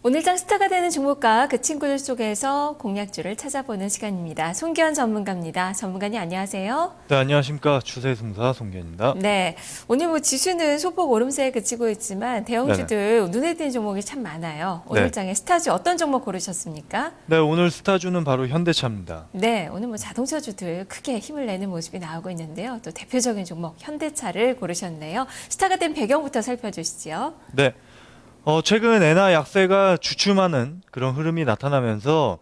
오늘장 스타가 되는 종목과 그 친구들 속에서 공략주를 찾아보는 시간입니다. 송기현 전문가입니다. 전문가님 안녕하세요. 네, 안녕하십니까. 추세승사 송기현입니다. 네, 오늘 뭐 지수는 소폭 오름세에 그치고 있지만 대형주들 눈에 띄는 종목이 참 많아요. 오늘장에 스타주 어떤 종목 고르셨습니까? 네, 오늘 스타주는 바로 현대차입니다. 네, 오늘 뭐 자동차주들 크게 힘을 내는 모습이 나오고 있는데요. 또 대표적인 종목 현대차를 고르셨네요. 스타가 된 배경부터 살펴주시죠. 네. 최근 엔화 약세가 주춤하는 그런 흐름이 나타나면서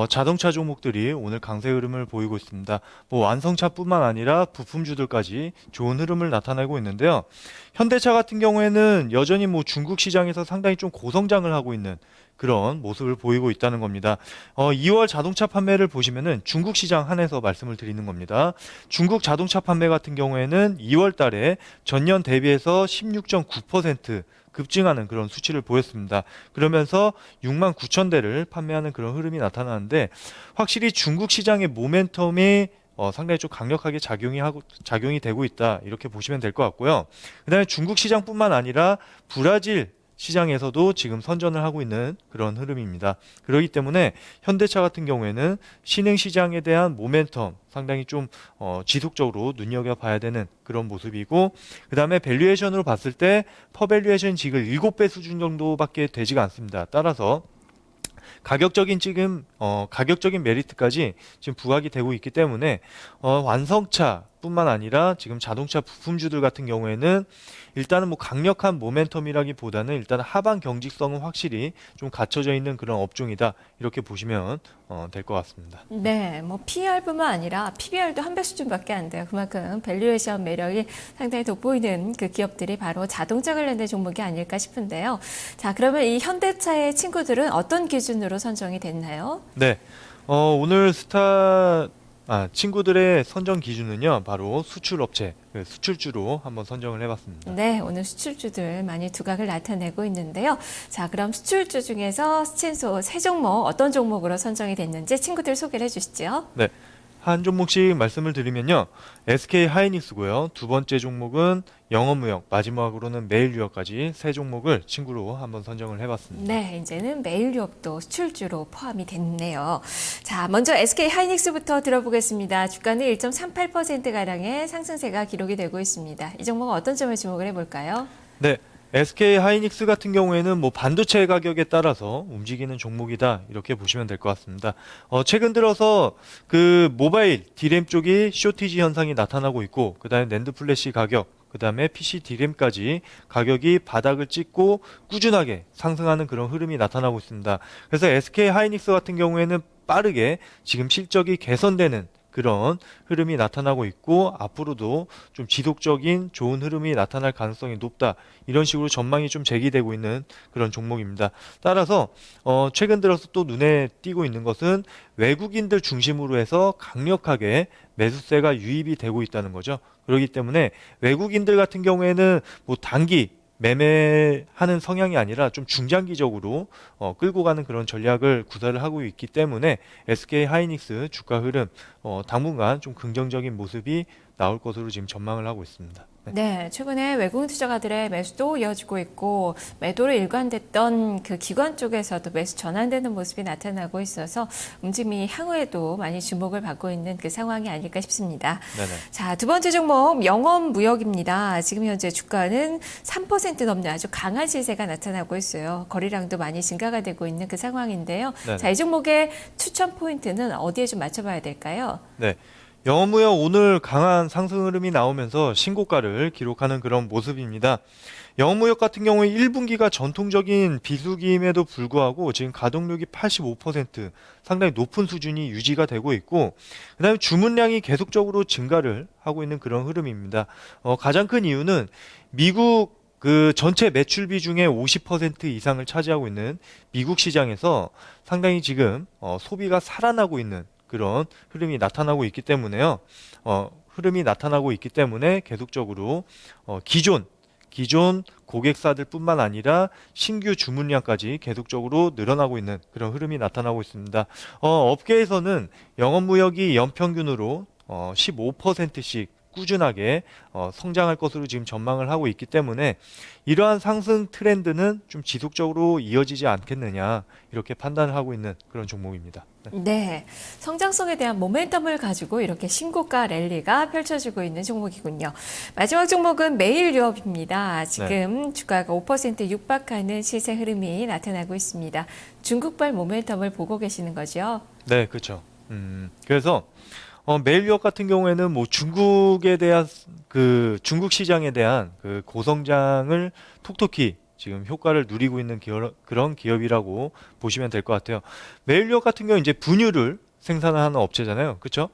자동차 종목들이 오늘 강세 흐름을 보이고 있습니다. 뭐 완성차뿐만 아니라 부품주들까지 좋은 흐름을 나타내고 있는데요. 현대차 같은 경우에는 여전히 뭐 중국 시장에서 상당히 좀 고성장을 하고 있는 그런 모습을 보이고 있다는 겁니다. 2월 자동차 판매를 보시면은 중국 시장 한해서 말씀을 드리는 겁니다. 중국 자동차 판매 같은 경우에는 2월 달에 전년 대비해서 16.9% 급증하는 그런 수치를 보였습니다. 그러면서 6만 9천 대를 판매하는 그런 흐름이 나타나는데 확실히 중국 시장의 모멘텀이 상당히 좀 강력하게 작용이 되고 있다 이렇게 보시면 될 것 같고요. 그다음에 중국 시장뿐만 아니라 브라질 시장에서도 지금 선전을 하고 있는 그런 흐름입니다. 그렇기 때문에 현대차 같은 경우에는 신흥 시장에 대한 모멘텀 상당히 좀 지속적으로 눈여겨봐야 되는 그런 모습이고, 그 다음에 밸류에이션으로 봤을 때 퍼밸류에이션 지금 7배 수준 정도밖에 되지가 않습니다. 따라서 가격적인 메리트까지 지금 부각이 되고 있기 때문에 완성차뿐만 아니라 지금 자동차 부품주들 같은 경우에는 일단은 뭐 강력한 모멘텀이라기보다는 일단 하반 경직성은 확실히 좀 갖춰져 있는 그런 업종이다 이렇게 보시면 될 것 같습니다. 네, 뭐 PER뿐만 아니라 PBR도 한 배 수준밖에 안 돼요. 그만큼 밸류에이션 매력이 상당히 돋보이는 그 기업들이 바로 자동차 관련된 종목이 아닐까 싶은데요. 자, 그러면 이 현대차의 친구들은 어떤 기준으로 선정이 됐나요? 네, 오늘 친구들의 선정 기준은요, 바로 수출업체, 수출주로 한번 선정을 해봤습니다. 네, 오늘 수출주들 많이 두각을 나타내고 있는데요. 자, 그럼 수출주 중에서 스친소 세 종목 어떤 종목으로 선정이 됐는지 친구들 소개를 해주시죠. 네, 한 종목씩 말씀을 드리면요, SK 하이닉스고요. 두 번째 종목은 영업무역, 마지막으로는 메일유업까지 세 종목을 친구로 한번 선정을 해봤습니다. 네, 이제는 메일유업도 수출주로 포함이 됐네요. 자, 먼저 SK 하이닉스부터 들어보겠습니다. 주가는 1.38%가량의 상승세가 기록이 되고 있습니다. 이 종목은 어떤 점을 주목을 해볼까요? 네, SK 하이닉스 같은 경우에는 뭐 반도체 가격에 따라서 움직이는 종목이다 이렇게 보시면 될 것 같습니다. 최근 들어서 그 모바일 D램 쪽이 쇼티지 현상이 나타나고 있고, 그다음에 낸드 플래시 가격, 그다음에 PC D램까지 가격이 바닥을 찍고 꾸준하게 상승하는 그런 흐름이 나타나고 있습니다. 그래서 SK 하이닉스 같은 경우에는 빠르게 지금 실적이 개선되는 그런 흐름이 나타나고 있고, 앞으로도 좀 지속적인 좋은 흐름이 나타날 가능성이 높다 이런 식으로 전망이 좀 제기되고 있는 그런 종목입니다. 따라서 최근 들어서 또 눈에 띄고 있는 것은 외국인들 중심으로 해서 강력하게 매수세가 유입이 되고 있다는 거죠. 그렇기 때문에 외국인들 같은 경우에는 뭐 단기 매매하는 성향이 아니라 좀 중장기적으로 끌고 가는 그런 전략을 구사를 하고 있기 때문에 SK 하이닉스 주가 흐름 당분간 좀 긍정적인 모습이 나올 것으로 지금 전망을 하고 있습니다. 네, 최근에 외국인 투자가들의 매수도 이어지고 있고 매도로 일관됐던 그 기관 쪽에서도 매수 전환되는 모습이 나타나고 있어서 움직임이 향후에도 많이 주목을 받고 있는 그 상황이 아닐까 싶습니다. 네네. 자, 두 번째 종목 영업무역입니다. 지금 현재 주가는 3% 넘는 아주 강한 시세가 나타나고 있어요. 거래량도 많이 증가가 되고 있는 그 상황인데요. 네네. 자, 이 종목의 추천 포인트는 어디에 좀 맞춰봐야 될까요? 네. 영업무역 오늘 강한 상승 흐름이 나오면서 신고가를 기록하는 그런 모습입니다. 영업무역 같은 경우에 1분기가 전통적인 비수기임에도 불구하고 지금 가동률이 85% 상당히 높은 수준이 유지가 되고 있고, 그 다음에 주문량이 계속적으로 증가를 하고 있는 그런 흐름입니다. 가장 큰 이유는 미국 그 전체 매출비 중에 50% 이상을 차지하고 있는 미국 시장에서 상당히 지금 소비가 살아나고 있는 그런 흐름이 나타나고 있기 때문에요. 흐름이 나타나고 있기 때문에 계속적으로 기존 고객사들뿐만 아니라 신규 주문량까지 계속적으로 늘어나고 있는 그런 흐름이 나타나고 있습니다. 업계에서는 영업무역이 연평균으로 15%씩 꾸준하게 성장할 것으로 지금 전망을 하고 있기 때문에 이러한 상승 트렌드는 좀 지속적으로 이어지지 않겠느냐 이렇게 판단을 하고 있는 그런 종목입니다. 네. 네, 성장성에 대한 모멘텀을 가지고 이렇게 신고가 랠리가 펼쳐지고 있는 종목이군요. 마지막 종목은 매일유업입니다. 지금 주가가 5% 육박하는 시세 흐름이 나타나고 있습니다. 중국발 모멘텀을 보고 계시는 거죠? 네, 그렇죠. 그래서 메일유업 같은 경우에는 뭐 중국에 대한 중국 시장에 대한 그 고성장을 톡톡히 지금 효과를 누리고 있는 그런 기업이라고 보시면 될 것 같아요. 메일유업 같은 경우 이제 분유를 생산하는 업체잖아요, 그렇죠?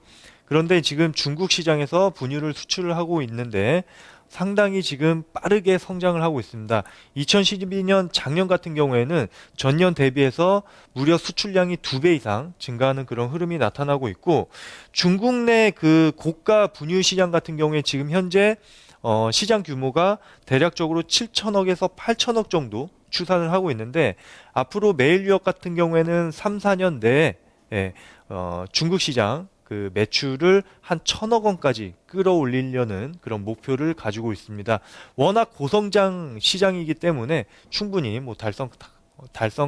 그런데 지금 중국 시장에서 분유를 수출을 하고 있는데 상당히 지금 빠르게 성장을 하고 있습니다. 2012년 작년 같은 경우에는 전년 대비해서 무려 수출량이 2배 이상 증가하는 그런 흐름이 나타나고 있고 중국 내 그 고가 분유 시장 같은 경우에 지금 현재 시장 규모가 대략적으로 7천억에서 8천억 정도 추산을 하고 있는데 앞으로 메일유업 같은 경우에는 3, 4년 내에 중국 시장 그 매출을 한 1,000억 원까지 끌어올리려는 그런 목표를 가지고 있습니다. 워낙 고성장 시장이기 때문에 충분히 뭐 달성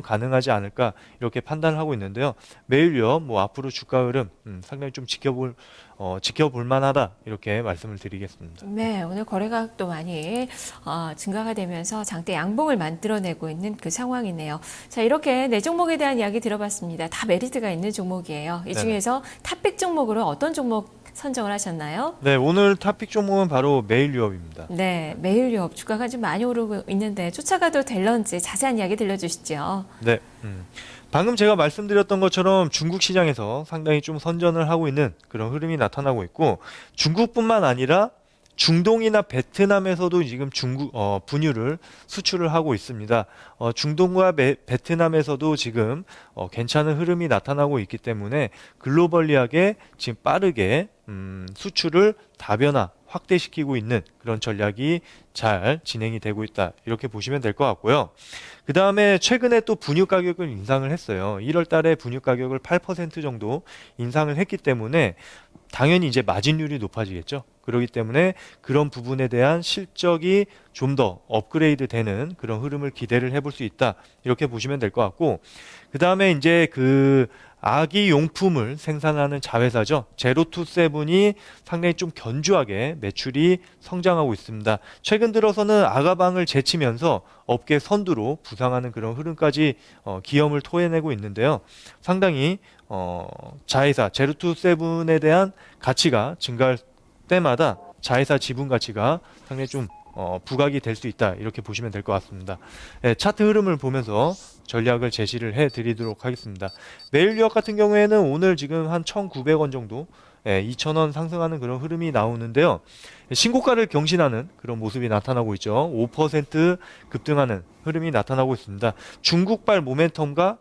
가능하지 않을까 이렇게 판단을 하고 있는데요. 메일유업 뭐 앞으로 주가 흐름 상당히 좀 지켜볼 만하다 이렇게 말씀을 드리겠습니다. 네, 오늘 거래가도 많이 증가가 되면서 장대 양봉을 만들어내고 있는 그 상황이네요. 자, 이렇게 네 종목에 대한 이야기 들어봤습니다. 다 메리트가 있는 종목이에요. 이 중에서 탑픽 종목으로 어떤 종목 선정을 하셨나요? 네, 오늘 탑픽 종목은 바로 메일유업입니다. 네, 매일유업 주가가 좀 많이 오르고 있는데 쫓아가도 될런지 자세한 이야기 들려주시죠. 네, 방금 제가 말씀드렸던 것처럼 중국 시장에서 상당히 좀 선전을 하고 있는 그런 흐름이 나타나고 있고 중국뿐만 아니라 중동이나 베트남에서도 지금 분유를 수출을 하고 있습니다. 중동과 베트남에서도 지금 괜찮은 흐름이 나타나고 있기 때문에 글로벌리하게 지금 빠르게 수출을 다변화 확대시키고 있는 그런 전략이 잘 진행이 되고 있다. 이렇게 보시면 될 것 같고요. 그 다음에 최근에 또 분유 가격을 인상을 했어요. 1월 달에 분유 가격을 8% 정도 인상을 했기 때문에 당연히 이제 마진율이 높아지겠죠. 그렇기 때문에 그런 부분에 대한 실적이 좀 더 업그레이드 되는 그런 흐름을 기대를 해볼 수 있다. 이렇게 보시면 될 것 같고 그 다음에 이제 그 아기 용품을 생산하는 자회사죠. 제로투세븐이 상당히 좀 견조하게 매출이 성장하고 있습니다. 최근 들어서는 아가방을 제치면서 업계 선두로 부상하는 그런 흐름까지 기염을 토해내고 있는데요. 상당히 자회사 제로투세븐에 대한 가치가 증가할 때마다 자회사 지분 가치가 상당히 좀 부각이 될 수 있다 이렇게 보시면 될 것 같습니다. 네, 차트 흐름을 보면서 전략을 제시를 해드리도록 하겠습니다. 메일유업 같은 경우에는 오늘 지금 한 1,900원 정도 2,000원 상승하는 그런 흐름이 나오는데요. 신고가를 경신하는 그런 모습이 나타나고 있죠. 5% 급등하는 흐름이 나타나고 있습니다. 중국발 모멘텀과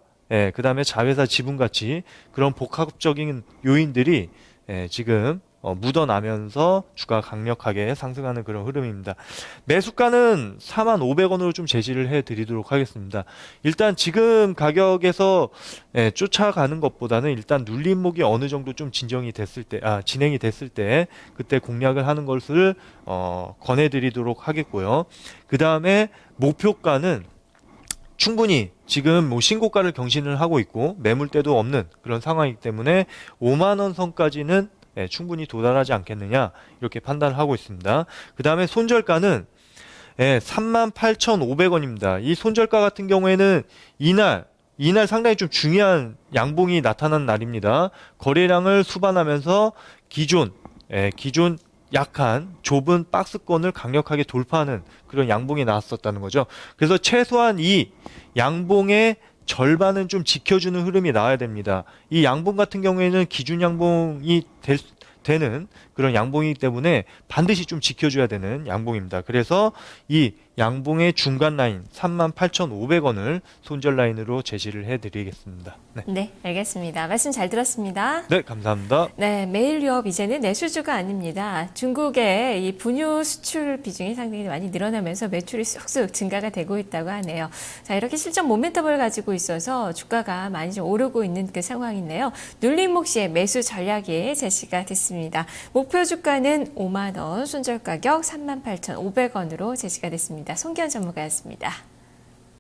그 다음에 자회사 지분 가치 그런 복합적인 요인들이 지금 묻어나면서 주가 강력하게 상승하는 그런 흐름입니다. 매수가는 45,000원으로 좀 제시를 해드리도록 하겠습니다. 일단 지금 가격에서 쫓아가는 것보다는 일단 눌림목이 어느 정도 좀 진행이 됐을 때 그때 공략을 하는 것을 권해드리도록 하겠고요. 그 다음에 목표가는 충분히 지금 뭐 신고가를 경신을 하고 있고 매물대도 없는 그런 상황이기 때문에 5만 원 선까지는 충분히 도달하지 않겠느냐 이렇게 판단을 하고 있습니다. 그 다음에 손절가는 38,500원입니다. 이 손절가 같은 경우에는 이날 상당히 좀 중요한 양봉이 나타난 날입니다. 거래량을 수반하면서 기존 약한 좁은 박스권을 강력하게 돌파하는 그런 양봉이 나왔었다는 거죠. 그래서 최소한 이 양봉의 절반은 좀 지켜주는 흐름이 나와야 됩니다. 이 양봉 같은 경우에는 기준 양봉이 되는 그런 양봉이기 때문에 반드시 좀 지켜줘야 되는 양봉입니다. 그래서 이 양봉의 중간 라인 38,500원을 손절 라인으로 제시를 해드리겠습니다. 네. 네, 알겠습니다. 말씀 잘 들었습니다. 네, 감사합니다. 네, 매일 유업 이제는 내수주가 아닙니다. 중국의 이 분유 수출 비중이 상당히 많이 늘어나면서 매출이 쑥쑥 증가가 되고 있다고 하네요. 자, 이렇게 실적 모멘텀을 가지고 있어서 주가가 많이 좀 오르고 있는 그 상황인데요. 눌림목 시에 매수 전략이 제시가 됐습니다. 목표 주가는 5만 원, 손절 가격 38,500원으로 제시가 됐습니다. 송기현 전문가였습니다.